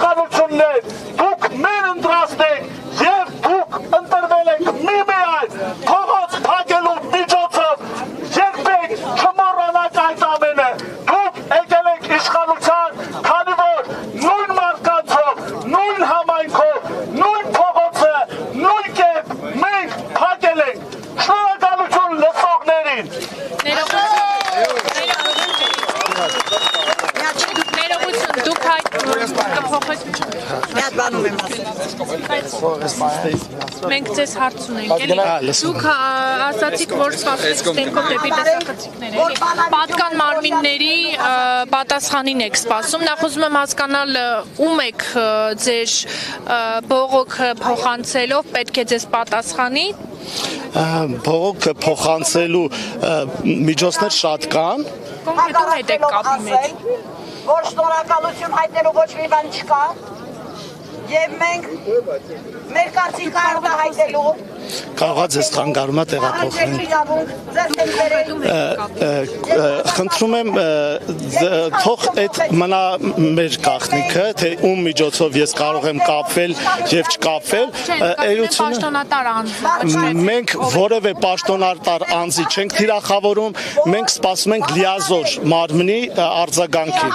իշխանություններ, դուք մեր ընտրածն եք եւ դուք ընտրվել եք միմիայն փողոց փակելու միջոցով երբեք չմոռանաք այդ ամենը դուք եկել եք իշխանության քանի որ նույն մարդկանցով նույն համայնքով նույն փողոցը նույն կերպ մենք փակել ենք շնորհակալություն լսողներին Մենք ձեզ հարց ունենք, դուք ասացիք, որ սպասում եք դեպի տեսախցիկներ, պատկան մարմինների պատասխանին եք սպասում, նախ ուզում եմ հասկանալ ում եք ձեր բողոքը փոխանցելով պետք է ձեզ պատասխանի Բողոքը փոխանցելու միջոցներ շատ կան Կոնկրետ ում հետ եք կապի մեջ Որ շնորհակալություն հայտնելու ոչ մի բան չկա Եվ մենք մեր կարծիքը արտահայտելու Կարողա ձեզ խանգարումա տեղափոխվենք Խնդրում եմ թող այդ մնա մեր գաղտնիքը թե ում միջոցով ես կարող եմ կապվել եւ չկապվել Մենք որևէ պաշտոնատար անձի չենք թիրախավորում մենք սպասում ենք լիազոր մարմնի արձագանքի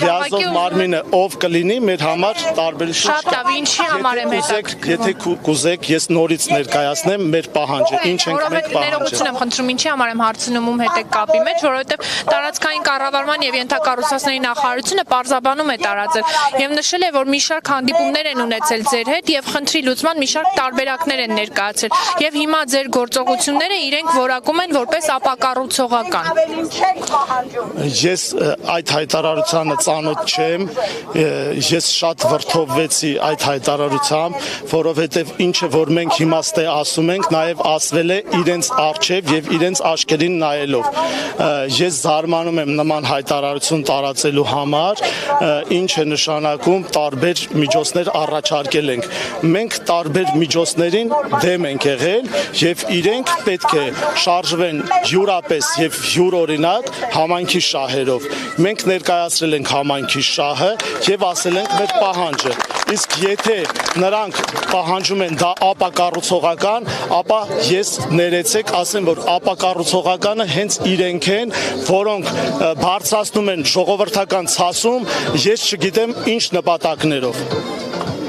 լիազոր մարմինը ով կլինի մեր համար տարբերություն Շատ լավ, ինչի համար եմ հետաքրքրվում Եթե կուզեք ես նորից ներկայացնեմ մեր պահանջը, ինչ ենք մենք պահանջը։ Ներողություն եմ խնդրում, ինչի համար եմ հարցնում ում հետ եք կապի մեջ, որովհետև տարածքային կառավարման եւ ենթակառուցվածքների նախարարությունը պարզաբանում է տարածել եւ նշել է, որ մի շարք հանդիպումներ են ունեցել ձեր հետ եւ խնդրի լուծման մի շարք տարբերակներ են ներկայացրել եւ հիմա ձեր գործողությունները իրենք որակում են որպես ապակառուցողական։ Ես այդ հայտարարությանը ծանոթ չեմ, ես շատ վրդովվեցի այդ հայտարարությամբ, որովհետև ինչը որ մենք հիմա ստե ասում ենք, նաև ասվել է իրենց առջև եւ իրենց աչքերին նայելով։ Ես զարմանում եմ նման հայտարարություն տարածելու համար, ինչ է նշանակում տարբեր միջոցներ առաջարկել ենք։ Մենք տարբեր միջոցներին դեմ ենք եղել եւ իրենք պետք է շարժվեն յուրապես եւ յուրօրինակ համայնքի շահերով։ Մենք ներկայացրել ենք համայնքի շահը եւ ասել ենք մեր պահանջը։ Իսկ եթե նրանք պահանջում են դա ապակառուցողական, ապա ես ներեցեք ասեմ, որ ապակառուցողականը հենց իրենք են, որոնք բարձրացնում են ժողովրդական ցասում, ես չգիտեմ ինչ նպատակներով։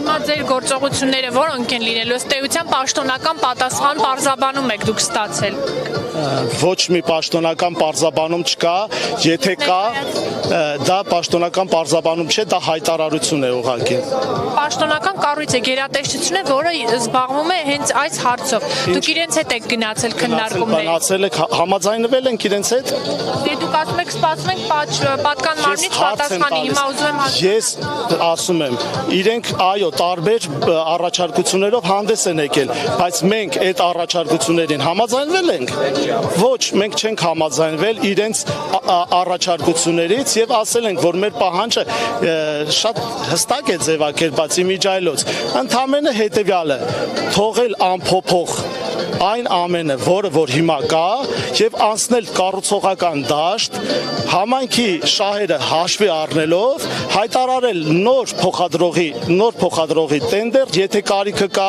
Հիմա ձեր գործողությունները որոնք են լինելու, ըստ էության պաշտոնական պատասխան պարզաբանում եք դուք ստացել։ Ոչ մի պաշտոնական պարզաբանում չկա, եթե կա, դա պաշտոնական պարզաբանում չէ, դա հայտարարություն է ուղղակի։ Պաշտոնական կառույց է, գերատեսչություն է, որը զբաղվում է հենց այս հարցով։ Դուք իրենց հետ եք գնացել քննարկումների։ Գնացել եք, համաձայնվել ենք իրենց հետ։ Դե դուք ասում եք սպասում ենք պատկան մարմնից պատասխանի, հիմա ուզում եմ Ես ասում եմ, իրենք այո, տարբեր առաջարկություններով հանդես են եկել, բայց մենք այդ առաջարկություններին համաձայնվել ենք։ Ոչ, մենք չենք համաձայնվել իրենց առաջարկություններից եւ ասել ենք, որ մեր պահանջը շատ հստակ է ձևակերպված իմիջայլոց։ Ընդհանրապես հետեւյալը, թողել անփոփոխ այն ամենը, որը որ հիմա կա եւ անցնել կառուցողական դաշտ, համայնքի շահերը հաշվի առնելով, հայտարարել նոր փոխադրողի տենդեր, եթե կարիքը կա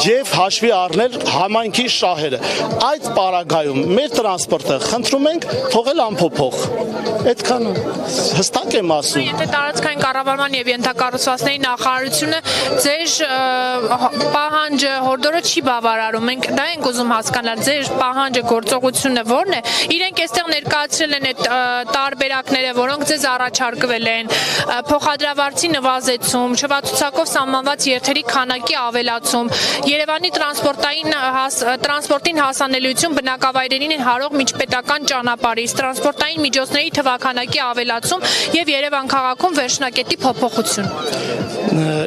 եւ հաշվի առնել համայնքի շահերը։ Այդ պարագայում մեր տրանսպորտը խնդրում ենք թողել անփոփոխ։ Այդքան հստակ եմ ասում։ Եթե տարածքային կառավարման եւ ենթակառուցվածքների նախարարությունը ձեր պահանջը հորդորը չի բավարարում, մենք դա ենք ուզում հասկանալ, ձեր պահանջը գործողությունը ո՞րն է։ Իրենք այստեղ ներկայացրել են այդ տարբերակները, որոնք ձեզ առաջարկվել են, փոխադրավարձի նվազեցում, չվացուցակով սահմանված երթերի քանակի ավելացում, Երևանի տրանսպորտին հասանելիություն բնակավայրերին հարող միջպետական ճանապարհից, տրանսպորտային միջոցների թվաքանակի ավելացում եւ Երևան քաղաքում վերջնակետի փոփոխություն։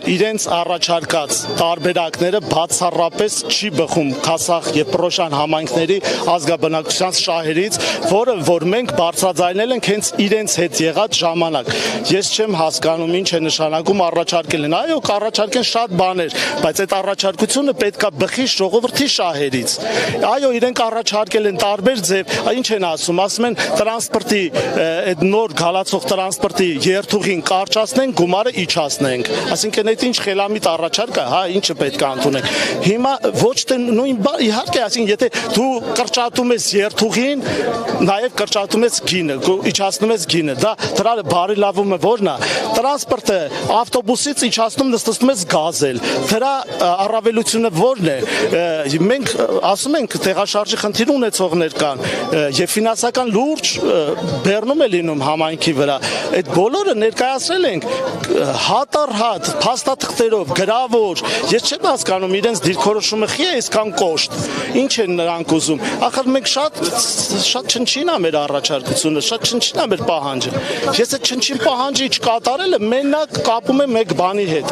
Իրենց առաջարկած տարբերակները բացառապես չի բխում Քասախ եւ Պրոշան համայնքների ազգաբնակության շահերից, որ մենք բարձրաձայնել ենք հենց իրենց հետ եղած ժամանակ։ Ես չեմ հասկանում ինչ է նշանակում առաջարկել են։ Այո, կառաջարկեն շատ բաներ, բայց այդ առաջարկությունը պետքա բխի ժողովրդի շահերից։ Այո, իրենք առաջարկել են տարբեր ձև, ինչ են ասում են տրանսպորտի այդ նոր գալացող տրանսպորտի երթուղին կարճացնենք, գումարը իջացնենք։ Այսինքն այդ ինչ խելամիտ առաջարկ է, հա, ինչը պետք է ընդունենք։ Հիմա ոչ թե նույն բան, իհարկե, այսինքն եթե դու կրճատում ես երթուղին, նաև կրճատում ես գինը, իջացնում ես գինը, դա դրա բարելավումը որն է։ Տրանսպորտը ավտոբուսից իջացնում նստում ես գազել։ Դրա առավելությունը որն է։ Մենք ասում ենք տեղաշարժի խնդիր ունեցողներ կան եւ ֆինանսական լուրջ բեռնում է լինում համայնքի վրա։ Այդ բոլորը ներկայացրել ենք հատ-առ-հատ, փաստաթղթերով, գրավոր։ Ես չեմ հասկանում իրենց դիրքորոշումը խի է այսքան կոշտ։ Ինչ են նրանք ուզում։ Ախր մենք շատ չնչին է մեր առաջարկությունը, շատ չնչին է մեր պահանջը։ Ես այդ չնչին պահանջը չկատարելը մենակ կապում եմ մեկ բանի հետ։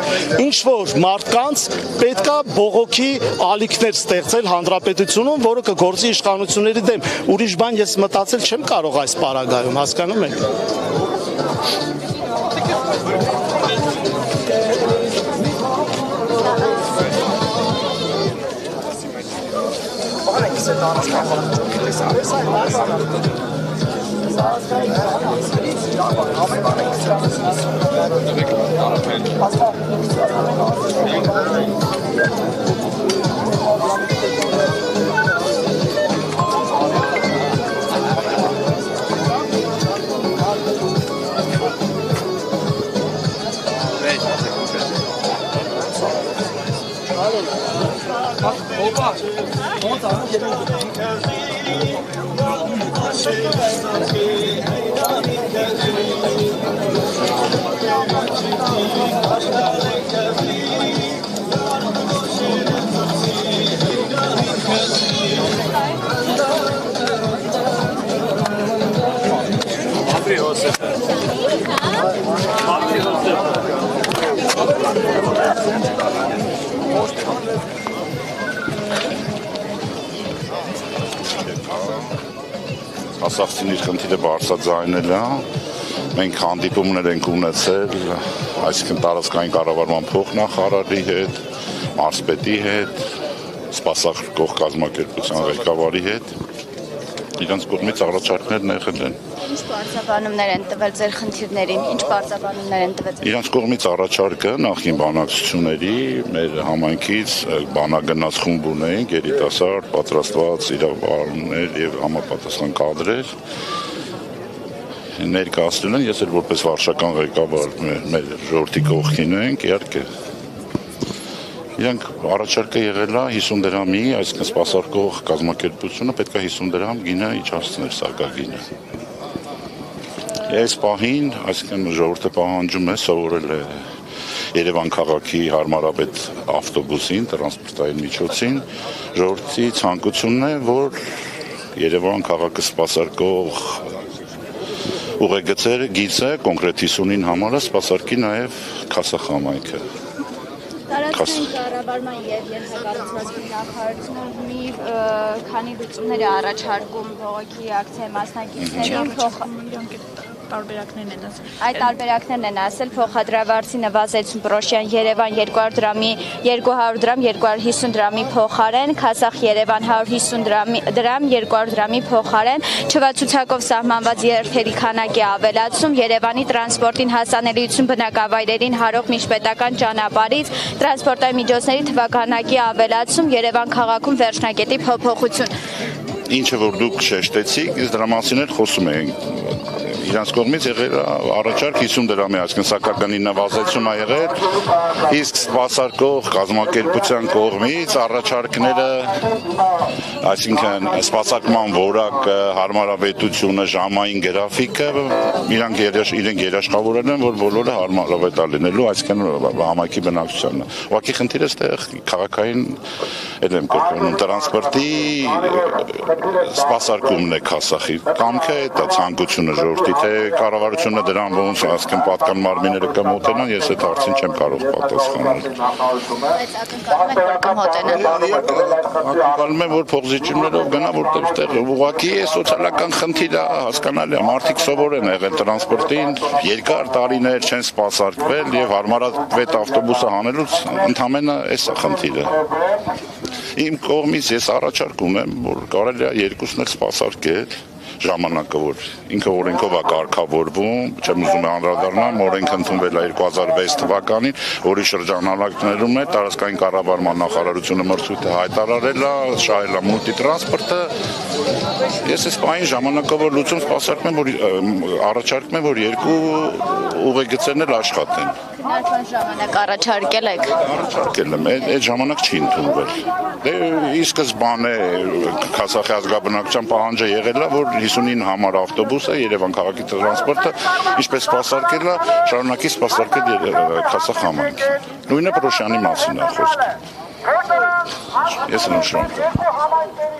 Ինչ որ մարդկանց պետքա բողոքի ալիքներ ստեղծել հանրապետությունում, որը կգործի իշխանությունների դեմ։ Ուրիշ բան ես մտածել չեմ կարող այս պարագայում, հասկանում եք։ Ասացին իր խնդիրը բարձրաձայնել է, մենք հանդիպումներ ենք ունեցել, այսինքն տարածքային կառավարման փոխնախարարի հետ, մարզպետի հետ, սպասարկող կազմակերպության ղեկավարի հետ, իրենց կողմից առաջարկներ եղել են։ Ինչ բարձրաբանումներ են տվել ձեր խնդիրներին, ինչ բարձրաբանումներ են տվել։ Իրենց կողմից առաջարկը նախին բանակցությունների մեր համայնքից բանագնաց խումբ ունեին, երիտասարդ, պատրաստված իրավաբաններ եւ համապատասխան կադրեր ներկայացնում են, ես էլ որպես վարչական ղեկավար մեր ժողովրդի կողքին ենք, իհարկե։ Իրանք առաջարկը եղել է 50 դրամի, այսինքն սպասարկող կազմակերպությունը պետք է 50 դրամ գինը իջացներ սակագինը։ Այս պահին, այսինքն ժողովուրդը պահանջում է, սովորել է Երևան քաղաքի հարմարավետ ավտոբուսին, տրանսպորտային միջոցին, ժողովրդի ցանկությունն է, որ Երևան քաղաքը սպասարկող ուղեգծերը գիծը կոնկրետ 50-ին համարը սպասարկի նաև Քասախ համայնքը։ Տարածքային կառավարման եւ ենթակառուցվածքի նախարարությունը մի քանի լուծումներ է առաջարկում բողոքի ակցիայի մասնակիցներին տարբերակներն են ասել։ Այդ տարբերակներն են ասել փոխադրավարձի նվազեցում Պրոշյան Երևան 200 դրամի 200 դրամ 250 դրամի փոխարեն, Քասախ Երևան 150 դրամ 200 դրամի փոխարեն, չվացուցակով սահմանված երթերի քանակի ավելացում, Երևանի տրանսպորտին հասանելիություն բնակավայրերին հարող միջպետական ճանապարհից տրանսպորտային միջոցների թվականակի ավելացում, Երևան քաղաքում վերջնակետի փոփոխություն։ Ինչը որ դուք շեշտեցիք, ես դրա մասին էլ խոսում ենք։ Իրանց կողմից եղել առաջարկ 50 դրամի, այսինքն սակագնի նվազեցում է եղել, իսկ սպասարկող կազմակերպության կողմից առաջարկները, այսինքն սպասարկման որակը, հարմարավետությունը, ժամային գրաֆիկը, իրենք երաշխավորել են, որ բոլորը հարմարավետ է լինելու, այսինքն համայնքի բնակչությանը։ Ուղղակի խնդիրը այստեղ քաղաքային էլ եմ կրկնում, տրանսպորտի սպասարկումն է Քասախի կամքը, դա ցանկությունը ժողովրդի թե կառավարությունը դրան ոնց ասկն պատկան մարմինները կմոտենան, ես այդ հարցին չեմ կարող պատասխանել։ Բայց ակնկալում եք որ կմոտենան։ Ակնկալում եմ որ փոխզիջումներով գնա որտեղ տեղ ուղղակի է սոցիալական խնդիր է, հասկանալի է, մարդիկ սովոր են եղել տրանսպորտին, երկար տարիներ չեն սպասարկվել եւ հարմարավետ ավտոբուսը հանելուց ընդամենը էս է խնդիրը։ Իմ կողմից ես առաջարկ ունեմ, որ կարելի է երկուսն էլ սպասարկել ժամանակը, որ ինքը օրենքով է կարգավորվում, չեմ ուզում անդրադառնալ, օրենքը ընդունվել է 2006 թվականին, որի շրջանակներում է տարածքային կառավարման նախարարությունը մրցույթը հայտարարել է, շահել է մուլտիտրանսպորտը։ Ես այս պահին ժամանակավոր լուծում սպասարկում եմ, որ առաջարկում եմ, որ երկու ուղեգծերն էլ աշխատեն։ Քննարկման ժամանակ առաջարկել եք։ Առաջարկել եմ, այդ ժամանակ չի ընդունվել։ Դե ի սկզբանե Քասախի ազգաբնակչության պահանջը եղել է, որ 59 համար ավտոբուսը Երևան քաղաքի տրանսպորտը ինչպես սպասարկել է, շարունակի սպասարկել Քասախ համայնքի։ Նույնը Պրոշյանի մասին է խոսքը։ Ես եմ շնորհակալ։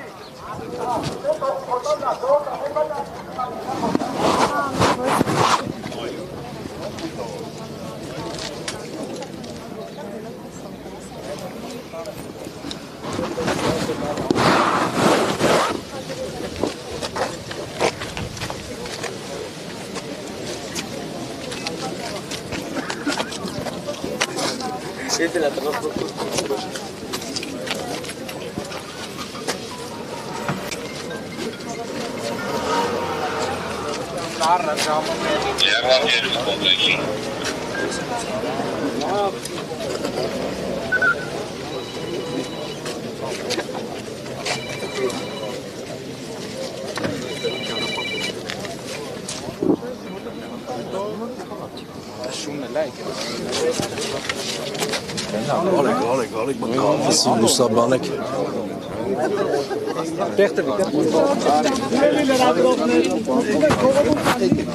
Լուսաբանեք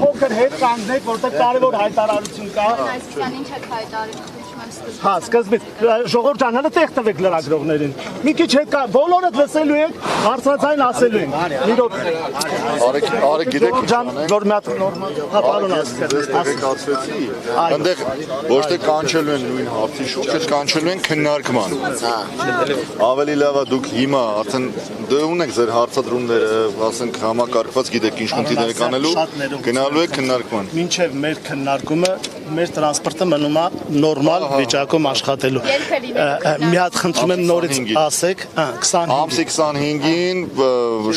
Փոքր հետ կանգնեք, որտեղ կարևոր հայտարարություն կա։ Այսինքն ինչ եք հայտարարում խնդրում Հա, սկզբից ժողովուրդ ջան, հələ տեղ տվեք լրագրողներին։ Մի քիչ հետ կա, բոլորը լսելու եք, բարձրացային ասելու ենք։ Մի րոպե։ Արեք գիտեք ջան, որ մի հատ նորմալ, հա, պարոն ասեցի։ Այնտեղ ոչ թե կանչելու են նույն հարցի շուրջ, այլ կանչելու են քննարկման։ Ավելի լավ է դուք հիմա արդեն դե ունեք ձեր հարցադրումները, ասենք համակարգված գիտեք ինչ խնդիրներ եք անելու, գնալու եք քննարկման։ Մինչև մեր քննարկումը մեր տրանսպորտը մնում է նորմալ վիճակում աշխատելու։ Մի հատ խնդրում եմ նորից ասեք, 25 Ամսի 25-ին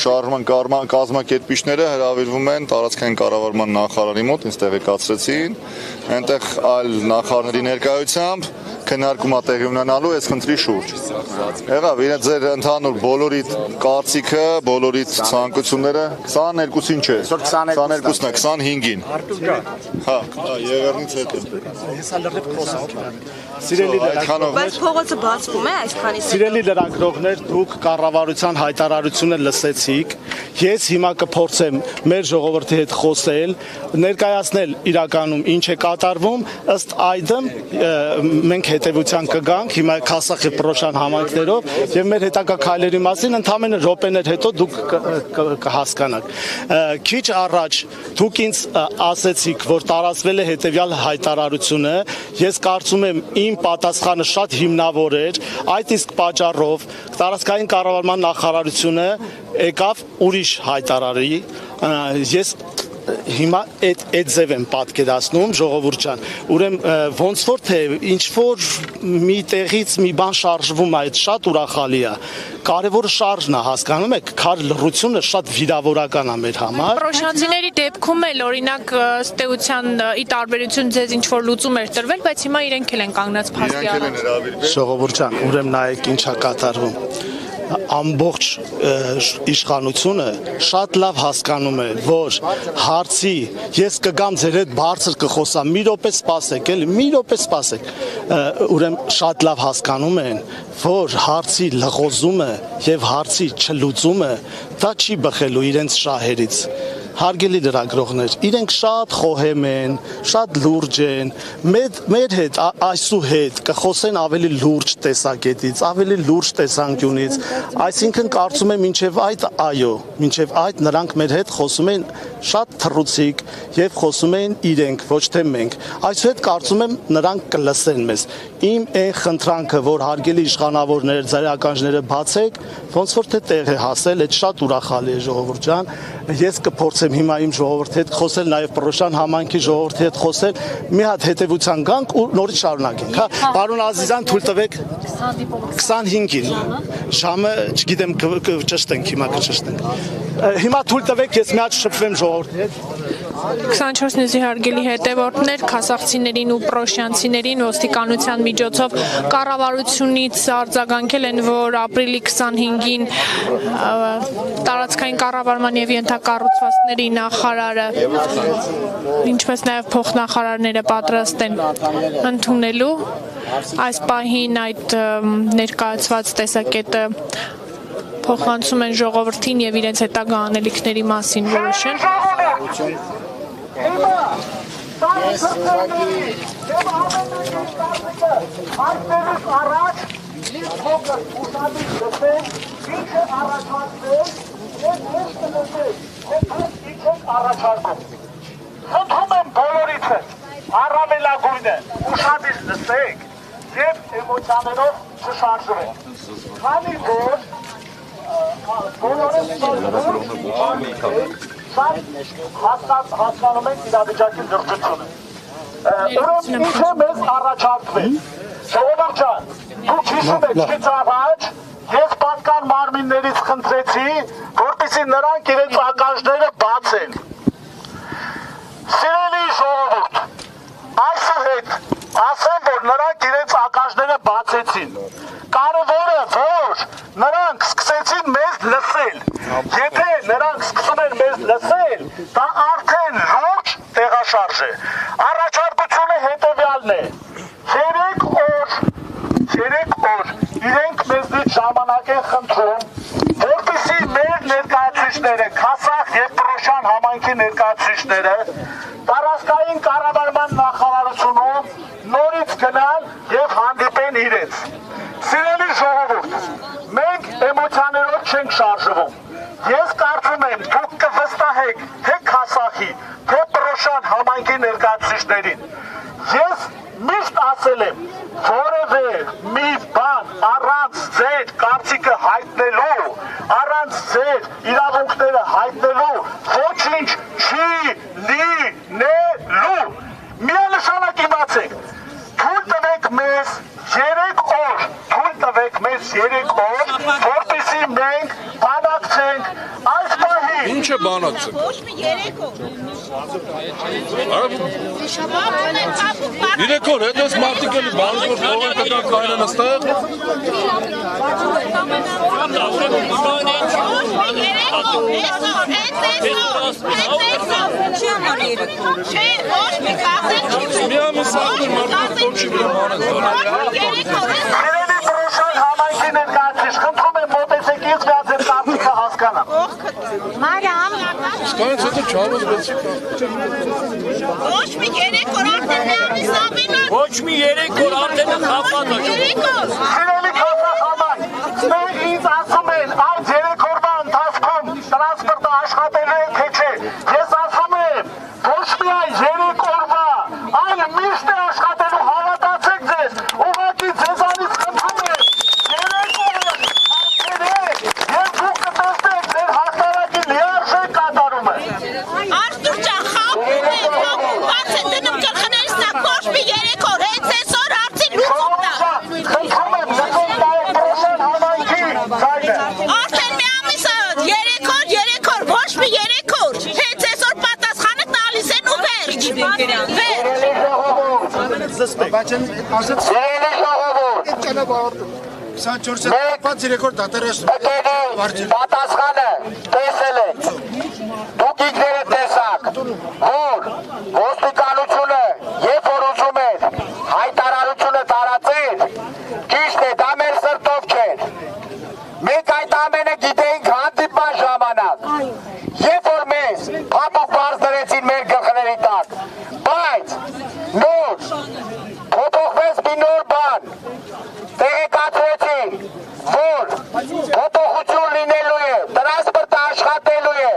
շարժման կազմակերպիչները հրավիրվում են տարածքային կառավարման նախարարի մոտ, ինձ տեղեկացրեցին, այնտեղ այլ նախարարների ներկայությամբ քննարկումա տեղի ունենալու այս խնդրի շուրջ։ Եղավ, իրենց ձեր ընդհանուր բոլորի կարծիքը, բոլորի ցանկությունները 22-ին չէ, 22-ն է, 25-ին։ Հա, Եղեռնից հետո։ Հեսա լրիվ խոսանք։ Սիրելի լրագրողներ, բայց փողոցը բացվում է այսքանից։ Սիրելի լրագրողներ, դուք կառավարության հայտարարությունը լսեցիք։ Ես հիմա կփորձեմ մեր ժողովրդի հետ խոսել, ներկայացնել իրականում ինչ է կատարվում, ըստ այդմ մենք հետևության կգանք հիմա Քասախի Պրոշյան համայնքներով եւ մեր հետագա քայլերի մասին ընդամենը րոպեներ հետո դուք կհասկանաք։ Քիչ առաջ դուք ինձ ասեցիք, որ տարածվել է հետեւյալ հայտարարությունը, ես կարծում եմ իմ պատասխանը շատ հիմնավոր էր, այդ իսկ պատճառով տարածքային կառավարման նախարարությունը եկավ ուրիշ հայտարարի, ես հիմա այդ ձև եմ պատկերացնում ժողովուրդ ջան, ուրեմն ոնց որ թե ինչ որ մի տեղից մի բան շարժվում է, այդ շատ ուրախալի է, կարևորը շարժն է, հասկանում եք, քար լռությունը շատ վիրավորական է մեր համար։ Պրոշյանցիների դեպքում էլ օրինակ ըստ էության ի տարբերություն ձեզ ինչ որ լուծում էր տրվել, բայց հիմա իրենք էլ են կանգնած փաստի առաջ։ Ժողովուրդ ջան, ուրեմն նայեք ինչա կատարվում։ Ամբողջ իշխանությունը շատ լավ հասկանում է, որ հարցի ես կգամ ձեր հետ բարձր կխոսամ, մի րոպե սպասեք, էլի, մի րոպե սպասեք, ուրեմն շատ լավ հասկանում են, որ հարցի լղոզումը եւ հարցի չլուծումը դա չի բխելու իրենց շահերից։ Հարգելի լրագրողներ, իրենք շատ խոհեմ են, շատ լուրջ են, մեր հետ այսուհետ կխոսեն ավելի լուրջ տեսակետից, ավելի լուրջ տեսանկյունից, այսինքն կարծում եմ մինչև այդ այո, մինչև այդ նրանք մեր հետ խոսում են շատ թռուցիկ եւ խոսում են իրենք, ոչ թե մենք։ Այսուհետ կարծում եմ նրանք կլսեն մեզ։ Իմ այն խնդրանքը, որ հարգելի իշխանավորներ, ձեր ականջները բացեք, ոնց որ թե տեղ է հասել, այդ շատ ուրախալի է ժողովուրդ ջան, ես կփորձեմ փորձեմ հիմա իմ ժողովրդի հետ խոսել, նաև Պռոշյան համայնքի ժողովրդի հետ խոսել, մի հատ հետևության գանք ու նորից շարունակենք, հա։ Պարոն Ազիզյան, թույլ տվեք 25-ին ժամը, չգիտեմ ճշտենք, հիմա կճշտենք։ Հիմա թույլ տվեք, ես մի հատ շփվեմ ժողովրդի հետ։ 24-ին հարգելի հետևորդներ, քասախցիներին ու պռոշյանցիներին ոստիկանության միջոցով կառավարությունից արձագանքել են, որ ապրիլի 25-ին տարածքային կառավարման եւ ենթակառուցվածքների նախարարը, ինչպես նաեւ փոխնախարարները պատրաստ են ընդունելու այս պահին այդ ներկայացված տեսակետը փոխանցում են ժողովրդին եւ իրենց հետագա անելիքների մասին որոշեն։ Խնդրում եմ բոլորիցս առավելագույնը ուշադիր լսեք եւ էմոցիաներով չշարժվեք։ Քանի որ հասկանում ենք իրավիճակի լրջությունը։ Ուրեմն ինչ է մեզ առաջարկվել։ Ժողովուրդ ջան, դուք հիշում եք քիչ առաջ ես պատկան մարմիններից խնդրեցի, որպեսզի նրանք իրենց ականջները բացեն։ Սիրելի ժողովուրդ, այսուհետ ասեմ, որ նրանք իրենց ականջները բացեցին։ Կարևորը, որ նրանք սկսեցին մեզ լսել։ Եթե նրանք սկսում են մեզ լսել, դա արդեն լուրջ տեղաշարժ է։ Առաջարկությունը հետևյալն է. 3 օր իրենք մեզնից ժամանակ են խնդրում, որպեսզի մեր ներկայացուցիչները, Քասախ եւ Պռոշյան համայնքի ներկայացուցիչները տարածքային կառավարման նախարարությունում նորից գնան եւ հանդիպեն իրենց։ Սիրելի ժողովուրդ, մենք էմոցիաներով չենք շարժվում։ Ես կարծում եմ, դուք կվստահեք թե Քասախի, թե Պռոշյան համայնքի ներկայացուցիչներին։ Ես միշտ ասել եմ, որևէ մի բան առանց ձեր կարծիքը հայտնելու, առանց ձեր իրավունքները հայտնելու ոչինչ չի լինելու։ Միանշանակ իմացեք, թույլ տվեք մեզ 3 օր, որպեսզի մենք բանակցենք այս պահին։ Ինչ է բանակցենք։ Ոչ մի 3 օր։ 3 օր, հետ ես մարդիկ էլի բանուց որ փողեր կտան կայնան աստեղ։ Միամս աղդր մարդիկ որ չի գրում Երելի Պռոշյան համայնքի ներկայացուցիչ, խնդրում եմ մոտեցեք ինձ մի հատ ձեր կարծիքը հասկանամ։ Մարիամ, Սկանից հետո չարոց բեցիկ։ ոչ մի 3 օր արդեն միամիս ամենը։ Ոչ մի 3 օր արդեն խապատ է։ 3 օր։ Սիրելի Քասախ համայնք, մենք ինձ ասում են այդ 3 օրվա ընթացքում տրանսպորտը աշխատելու է թե չէ։ Ես ասում եմ, ոչ միայն 3 օրվա, այլ միշտ է աշխատելու, հավատացեք ձեզ, ուղղակի ձեզանից խնդրում եմ, 3 օր հաշվեք, եւ դուք կտեսնեք ձեր հաղթանակի լիարժեք կատարումը։ Արթուր ջան, խաղում է, բաց է դնում կրխներս նա ոչ մի 3 օր, հենց այսօր հարցի լուծում տա։ Խնդրում եմ, լսում նայեք Պռոշյան համայնքի ձայնը։ Արդեն մի ամիսը 3 օր, ոչ մի 3 օր, հենց այսօր պատասխանը տալիս են ու վերջ։ Սիրելի ժողովուրդ, Սիրելի ժողովուրդ, 24-ից ռեկորդ Պետերի պատասխանը տեսել եք, դուք ինքներդ տեսաք, որ ոստիկանությունը երբ որ ուզում էր հայտարարությունը տարածել, ճիշտ է, դա մեր սրտով չէր, մենք այդ ամենը գիտեինք հանդիպման ժամանակ, երբ որ մեզ փափուկ բարձ դրեցին մեր գլխների տակ, բայց նոր փոփոխվեց մի նոր բան, տեղեկացրեցին, որ փոփոխություն լինելու է, տրանսպորտը աշխատելու է։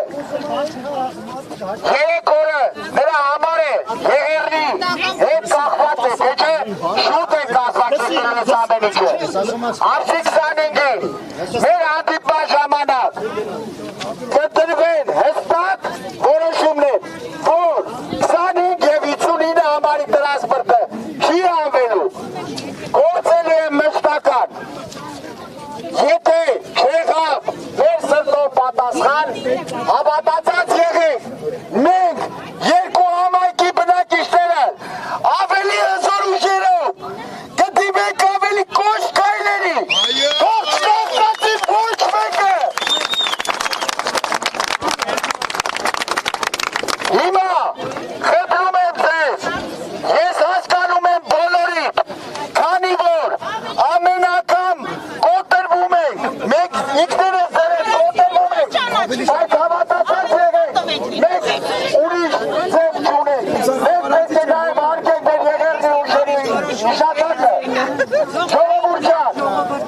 3 օրը նրա համար է, եղերնի հետ կախված է, թե չէ շուտ է կասվակցությունից ամեն ինչը։ Ամսի 25-ին մեր հանդիպման ժամանակ կտրվեն հստակ որոշ անվելու, գործելու եմ մշտական։ Եթե չեղավ մեր սրտով պատասխան, հավատացած եղեք, մենք երկու համայնքի բնակիչները ավելի հզոր ուժերով կդիմենք ավելի կոշտ քայլերի, թող չստացվի ոչ մեկը։ Հիմա խնդրում եմ ձեզ, ես հասկանում եմ բոլորին, քանի որ ամեն անգամ կոտրվում ենք, մենք ինքներս ձերս կոտրվում ենք, բայց հավատացած եղեք, մենք ուրիշ ձև չունենք, մենք պետք է նաև հարգենք մեր եղերձի ուժերի հիշատակը։ Ժողովուրդ ջան,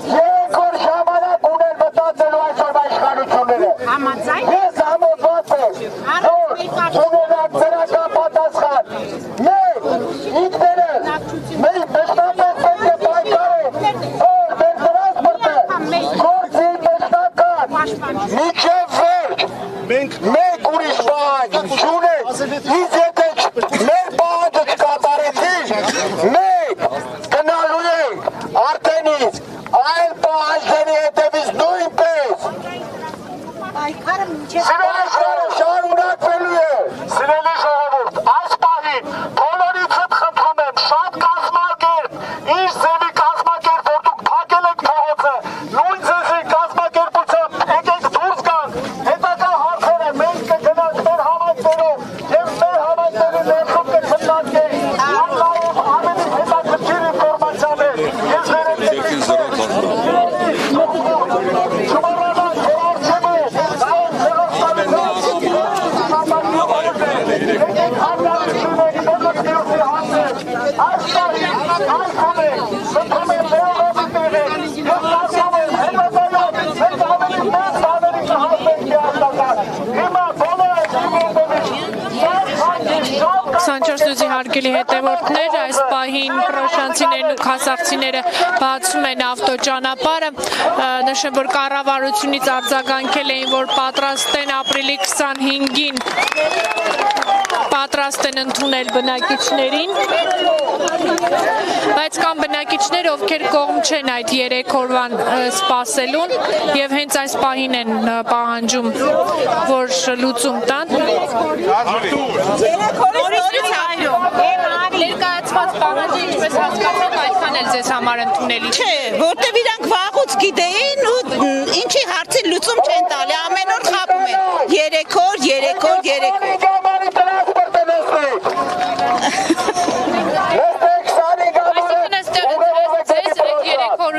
3 օր ժամանակ ունել մտածելու այսօր իշխանությունները։ Ես համոզված եմ, որ ունենանք դրական պատասխան։ Մենք ինքներս մենք մշտապես պետք է պայքարենք, որ մեր տրանսպորտը գործի մշտական, մինչև վերջ։ Մենք ուրիշ պահանջ չունենք, իսկ եթե մեր պահանջը չկատարեցին, մենք գնալու ենք արդեն իսկ այլ պահանջների հետևից նույնպես։ Պայքարը շարունակվելու է։ Սիրելի ժողովուրդ, այս պահին բոլորիցդ խնդրում եմ շատ կազմակերպ, ինչ ձևի կազմակերպ, որ դուք փակել եք փողոցը, նույն ձևի կազմակերպությամբ եկեք դուրս գանք, հետագա հարցերը մենք կգնանք մեր համայնքներով և մեր համայնքների ներսում կքննարկենք, նաև ավելի հետաքրքիր ինֆորմացիաներ, ես վերել Սանչորսուզի հարգելի հետևորդներ, այս պահին պրոշանցիներն ու քասախցիները բացում են ավտոճանապարհը, նշեմ, որ կառավարությունից արձագանքել էին, որ պատրաստ են ապրիլի 25-ին պատրաստ են ընդունել բնակիչներին, բայց կան բնակիչներ, ովքեր կողմ չեն այդ 3 օրվան սպասելուն եւ հենց այս պահին են պահանջում, որ լուծում տան։ Ներկայացված պահանջը ինչպես հասկացաք, այդքան էլ ձեզ համար ընդունելի չէ, որտեվ իրանք վաղուց գիտեին ու ինչի հարցի լուծում չեն տալի, ամեն օր խաբում են 3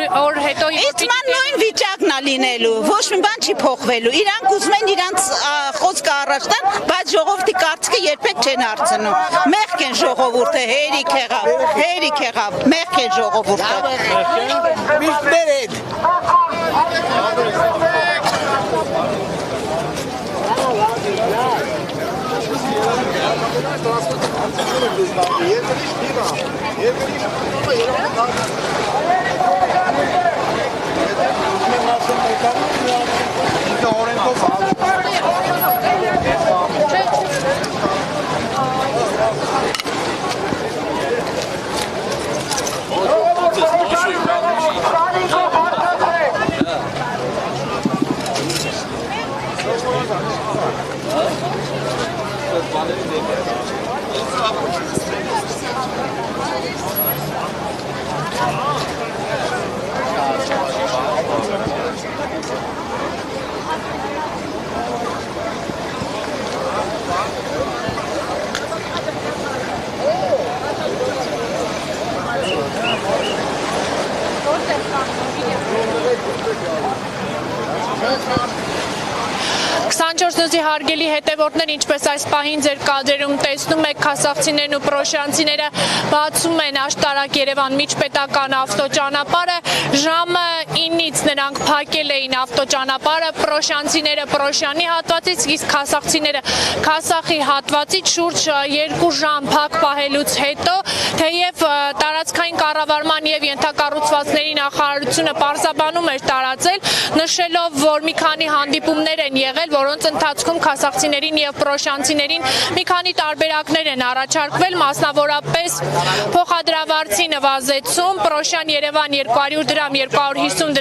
օր։ Իսկ նույն վիճակն է լինելու, ոչ մի բան չի փոխվելու, իրանք ուզում են իրանց խոսքը առաջ տան, բայց ժողովրդի կարծիքը երբեք չեն հարցնում, մեղք են ժողովուրդը, հերիք եղավ, մեղք են ժողովուրդը։ Միշտ մեր հետ։ Սանչորսուզի հարգելի հետևորդներ, ինչպես այս պահին ձեր կադրերում տեսնում եք, քասախցիներն ու պրոշանցիները բացում են Աշտարակ Երևան միջպետական ավտոճանապարհը, ժամը 9-ից նրանք փակել էին ավտոճանապարհը, պրոշանցիները Պրոշյանի հատվածից, իսկ քասախցիները Քասախի հատվածից շուրջ 2 ժամ փակ պահելուց հետո, թեև տարածքային կառավարման եւ ենթակառուցվածքների նախարարությունը պարզաբանում էր տարածել, նշելով, որ մի քանի հանդիպումներ են եղել, որոնց ընթացքում քասախցիներին եւ պրոշյանցիներին մի քանի տարբերակներ են առաջարկվել, մասնավորապես փոխադրավարձի նվազեցում, Պրոշյան Երևան 200 դրամ 250